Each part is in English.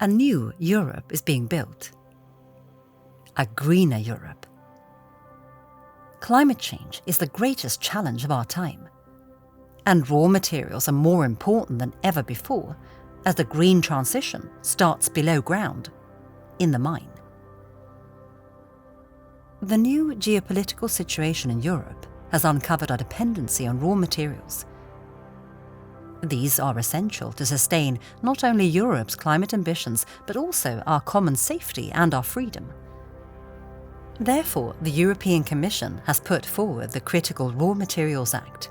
A new Europe is being built. A greener Europe. Climate change is the greatest challenge of our time. And raw materials are more important than ever before as the green transition starts below ground, in the mine. The new geopolitical situation in Europe has uncovered our dependency on raw materials. These are essential to sustain not only Europe's climate ambitions, but also our common safety and our freedom. Therefore, the European Commission has put forward the Critical Raw Materials Act.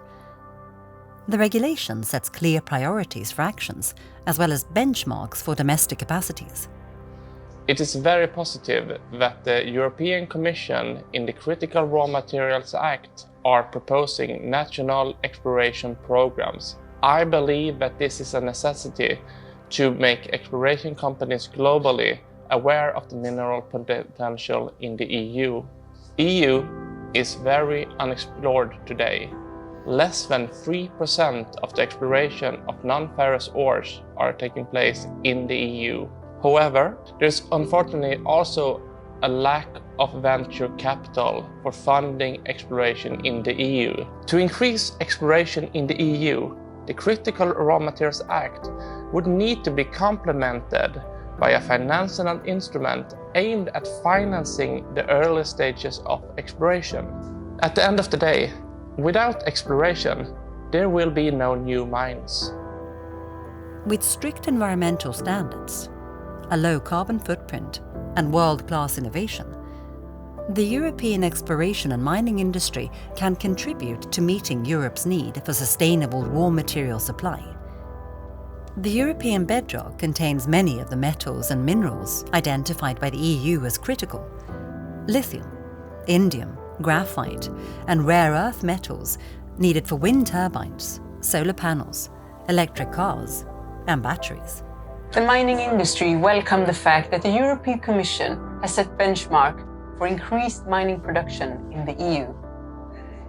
The regulation sets clear priorities for actions, as well as benchmarks for domestic capacities. It is very positive that the European Commission in the Critical Raw Materials Act are proposing national exploration programs. I believe that this is a necessity to make exploration companies globally aware of the mineral potential in the EU. EU is very unexplored today. Less than 3% of the exploration of non-ferrous ores are taking place in the EU. However, there's unfortunately also a lack of venture capital for funding exploration in the EU. To increase exploration in the EU, the Critical Raw Materials Act would need to be complemented by a financial instrument aimed at financing the early stages of exploration. At the end of the day, without exploration, there will be no new mines. With strict environmental standards, a low carbon footprint, and world-class innovation, the European exploration and mining industry can contribute to meeting Europe's need for sustainable raw material supply. The European bedrock contains many of the metals and minerals identified by the EU as critical: lithium, indium, graphite, and rare earth metals needed for wind turbines, solar panels, electric cars, and batteries. The mining industry welcomed the fact that the European Commission has set benchmark for increased mining production in the EU.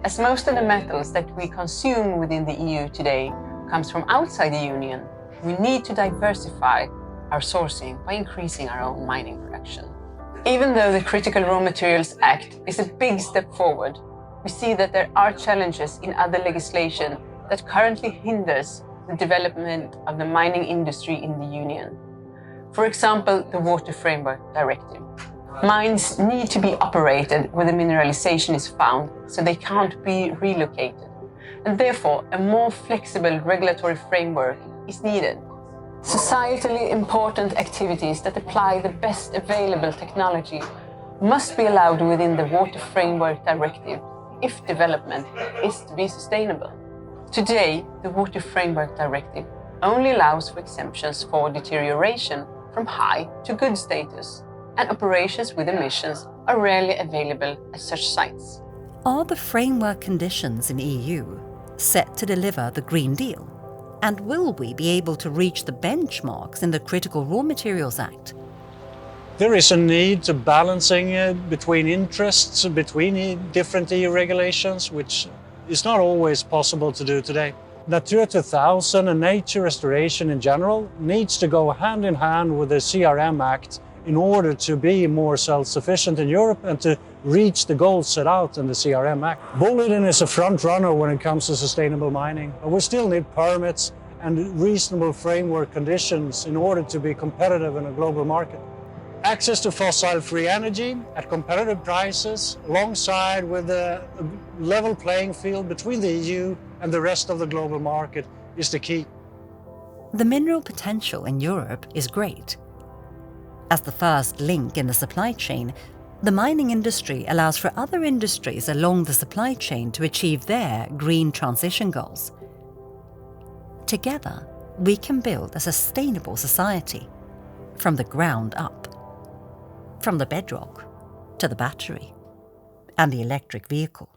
As most of the metals that we consume within the EU today comes from outside the Union, we need to diversify our sourcing by increasing our own mining production. Even though the Critical Raw Materials Act is a big step forward, we see that there are challenges in other legislation that currently hinders the development of the mining industry in the Union. For example, the Water Framework Directive. Mines need to be operated where the mineralization is found, so they can't be relocated. And therefore, a more flexible regulatory framework is needed. Societally important activities that apply the best available technology must be allowed within the Water Framework Directive if development is to be sustainable. Today, the Water Framework Directive only allows for exemptions for deterioration from high to good status, and operations with emissions are rarely available at such sites. Are the framework conditions in EU set to deliver the Green Deal? And will we be able to reach the benchmarks in the Critical Raw Materials Act? There is a need to balancing between interests, between different EU regulations, which is not always possible to do today. Natura 2000 and nature restoration in general needs to go hand in hand with the CRM Act in order to be more self-sufficient in Europe and to reach the goals set out in the CRM Act. Boliden is a front runner when it comes to sustainable mining, but we still need permits and reasonable framework conditions in order to be competitive in a global market. Access to fossil-free energy at competitive prices, alongside with a level playing field between the EU and the rest of the global market, is the key. The mineral potential in Europe is great. As the first link in the supply chain, the mining industry allows for other industries along the supply chain to achieve their green transition goals. Together, we can build a sustainable society from the ground up, from the bedrock to the battery and the electric vehicle.